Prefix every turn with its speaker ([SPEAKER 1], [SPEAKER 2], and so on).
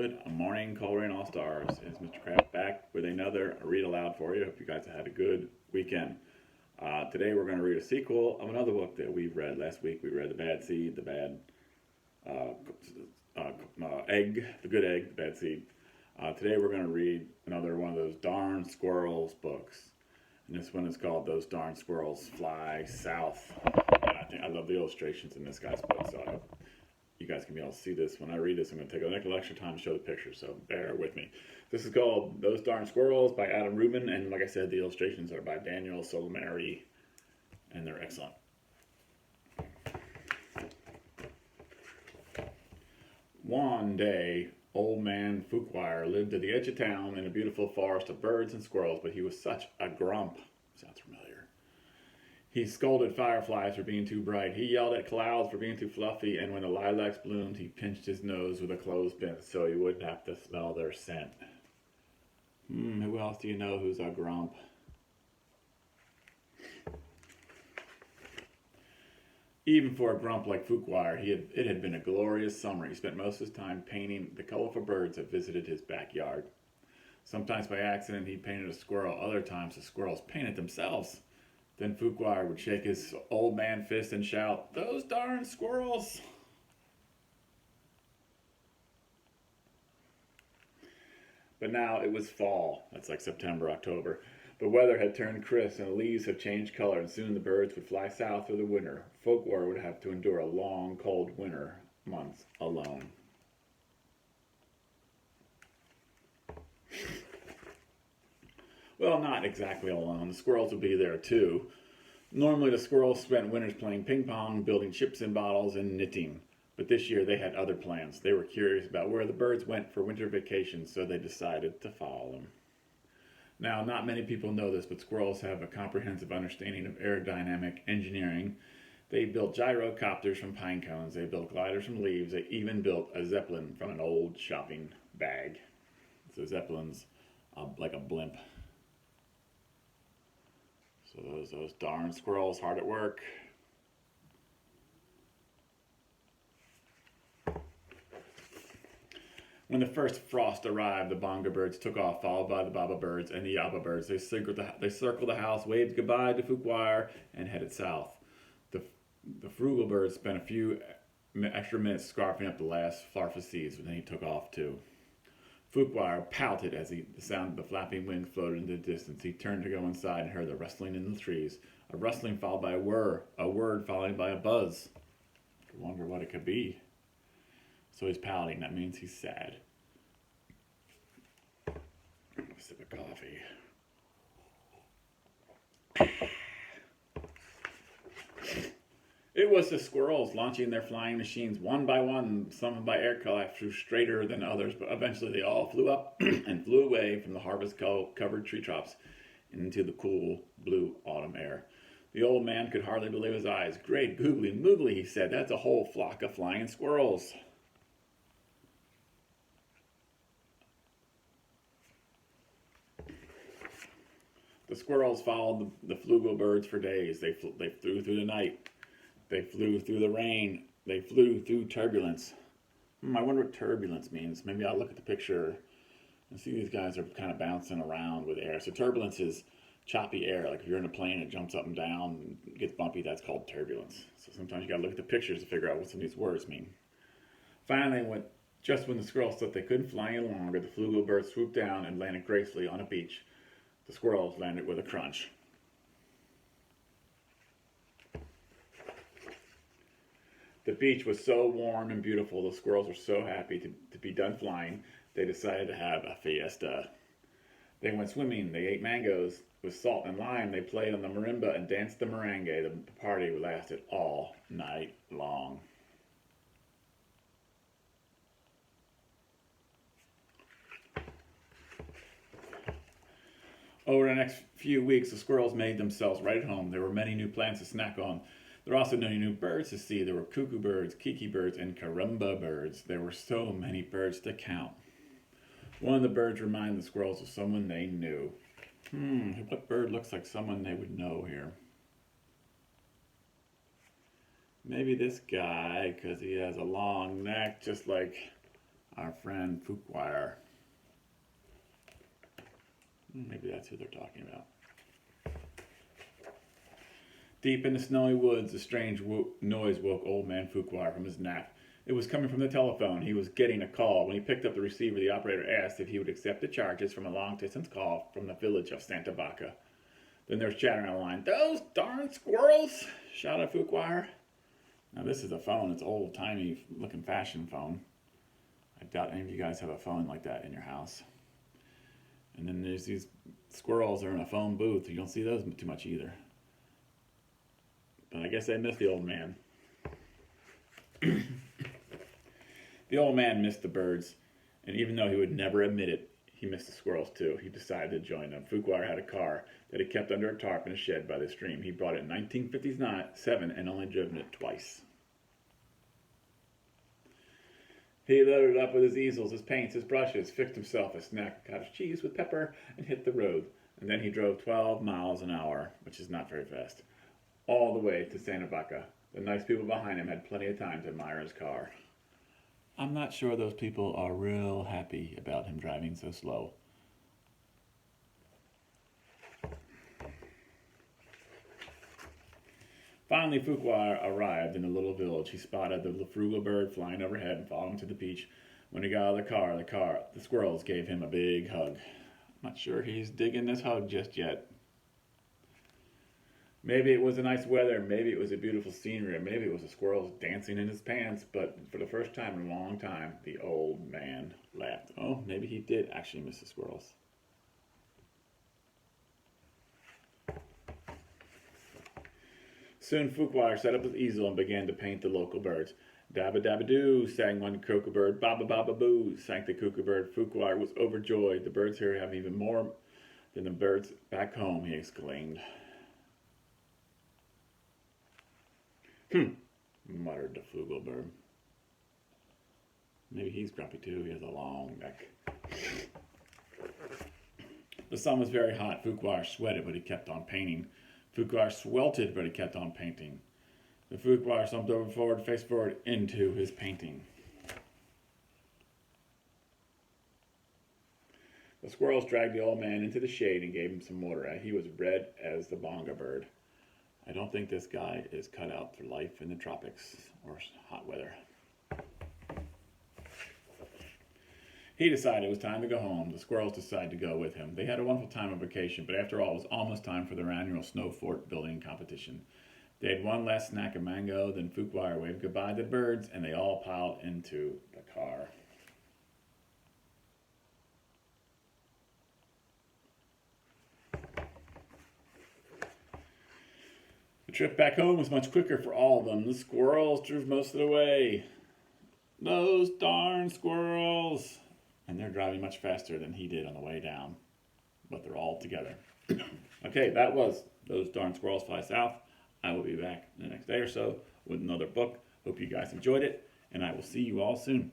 [SPEAKER 1] Good morning, Coleraine All Stars. It's Mr. Kraft back with another read aloud for you. Hope you guys had a good weekend. Today we're going to read a sequel of another book that we read last week. We read The Bad Seed, The Bad Egg, The Good Egg, The Bad Seed. Today we're going to read another one of those darn squirrels books. And this one is called Those Darn Squirrels Fly South. And I love the illustrations in this guy's book, so I hope you guys can be able to see this. When I read this, I'm going to take a little extra time to show the pictures, so bear with me. This is called Those Darn Squirrels by Adam Rubin, and like I said, the illustrations are by Daniel Solomari, and they're excellent. One day, old man Fuquire lived at the edge of town in a beautiful forest of birds and squirrels, but he was such a grump. Sounds familiar. He scolded fireflies for being too bright. He yelled at clouds for being too fluffy, and when the lilacs bloomed, he pinched his nose with a clothespin so he wouldn't have to smell their scent. Who else do you know who's a grump? Even for a grump like Fuquire, it had been a glorious summer. He spent most of his time painting the colorful birds that visited his backyard. Sometimes by accident, he painted a squirrel. Other times, the squirrels painted themselves. Then Fuquire would shake his old man fist and shout, "Those darn squirrels!" But now it was fall. That's like September, October. The weather had turned crisp and the leaves had changed color, and soon the birds would fly south for the winter. Fuquire would have to endure a long, cold winter months alone. Well, not exactly alone. The squirrels would be there too. Normally the squirrels spent winters playing ping pong, building ships in bottles, and knitting. But this year they had other plans. They were curious about where the birds went for winter vacations, so they decided to follow them. Now, not many people know this, but squirrels have a comprehensive understanding of aerodynamic engineering. They built gyrocopters from pine cones. They built gliders from leaves. They even built a zeppelin from an old shopping bag. So zeppelin's like a blimp. So those darn squirrels hard at work. When the first frost arrived, the bonga birds took off, followed by the baba birds and the yaba birds. They circled the house, waved goodbye to Fuquire, and headed south. The frugal birds spent a few extra minutes scarfing up the last farfa seeds, and then he took off too. Fuquire pouted as the sound of the flapping wings floated into the distance. He turned to go inside and heard the rustling in the trees. A rustling followed by a word followed by a buzz. I wonder what it could be. So he's pouting. That means he's sad. A sip of coffee. It was the squirrels launching their flying machines one by one. Some by aircraft flew straighter than others, but eventually they all flew up and flew away from the harvest-covered treetops into the cool blue autumn air. The old man could hardly believe his eyes. "Great googly moogly," he said. "That's a whole flock of flying squirrels." The squirrels followed the flugel birds for days. They flew through the night. They flew through the rain. They flew through turbulence. I wonder what turbulence means. Maybe I'll look at the picture and see these guys are kind of bouncing around with air. So turbulence is choppy air. Like if you're in a plane, it jumps up and down, and gets bumpy. That's called turbulence. So sometimes you got to look at the pictures to figure out what some of these words mean. Finally, just when the squirrels thought they couldn't fly any longer, the flugel birds swooped down and landed gracefully on a beach. The squirrels landed with a crunch. The beach was so warm and beautiful, the squirrels were so happy to be done flying, they decided to have a fiesta. They went swimming, they ate mangoes with salt and lime, they played on the marimba and danced the merengue. The party lasted all night long. Over the next few weeks, the squirrels made themselves right at home. There were many new plants to snack on. There were also many new birds to see. There were cuckoo birds, kiki birds, and carumba birds. There were so many birds to count. One of the birds reminded the squirrels of someone they knew. What bird looks like someone they would know here? Maybe this guy, because he has a long neck, just like our friend Fuquire. Maybe that's who they're talking about. Deep in the snowy woods, a strange noise woke old man Fuquire from his nap. It was coming from the telephone. He was getting a call. When he picked up the receiver, the operator asked if he would accept the charges from a long-distance call from the village of Santa Vaca. Then there was chattering on the line. "Those darn squirrels!" shouted Fuquire. Now this is a phone. It's an old-timey looking fashion phone. I doubt any of you guys have a phone like that in your house. And then there's these squirrels that are in a phone booth. You don't see those too much either. But I guess I missed the old man. The old man missed the birds, and even though he would never admit it, he missed the squirrels too. He decided to join them. Fuquire had a car that he kept under a tarp in a shed by the stream. He bought it in 1957 and only driven it twice. He loaded it up with his easels, his paints, his brushes, fixed himself a snack of cottage cheese with pepper, and hit the road. And then he drove 12 miles an hour, which is not very fast, all the way to Santa Vaca. The nice people behind him had plenty of time to admire his car. I'm not sure those people are real happy about him driving so slow. Finally, Fuquire arrived in the little village. He spotted the frugal bird flying overhead and followed him to the beach. When he got out of the squirrels gave him a big hug. I'm not sure he's digging this hug just yet. Maybe it was the nice weather, maybe it was a beautiful scenery, or maybe it was the squirrels dancing in his pants, but for the first time in a long time, the old man laughed. Oh, maybe he did actually miss the squirrels. Soon Fuquire set up his easel and began to paint the local birds. "Dabba dabba doo," sang one cuckoo bird. "Baba baba boo," sang the cuckoo bird. Fuquire was overjoyed. "The birds here have even more than the birds back home," he exclaimed. Muttered the frugal bird. Maybe he's grumpy too. He has a long neck. The sun was very hot. Fuquire sweated, but he kept on painting. Fuquire sweltered, but he kept on painting. The Fuquire slumped over forward, face forward, into his painting. The squirrels dragged the old man into the shade and gave him some water. He was red as the bonga bird. I don't think this guy is cut out for life in the tropics or hot weather. He decided it was time to go home. The squirrels decided to go with him. They had a wonderful time on vacation, but after all, it was almost time for their annual snow fort building competition. They had one last snack of mango, then Fuquire waved goodbye to the birds, and they all piled into the car. The trip back home was much quicker for all of them. The squirrels drove most of the way. Those darn squirrels! And they're driving much faster than he did on the way down. But they're all together. Okay, that was Those Darn Squirrels Fly South. I will be back the next day or so with another book. Hope you guys enjoyed it, and I will see you all soon.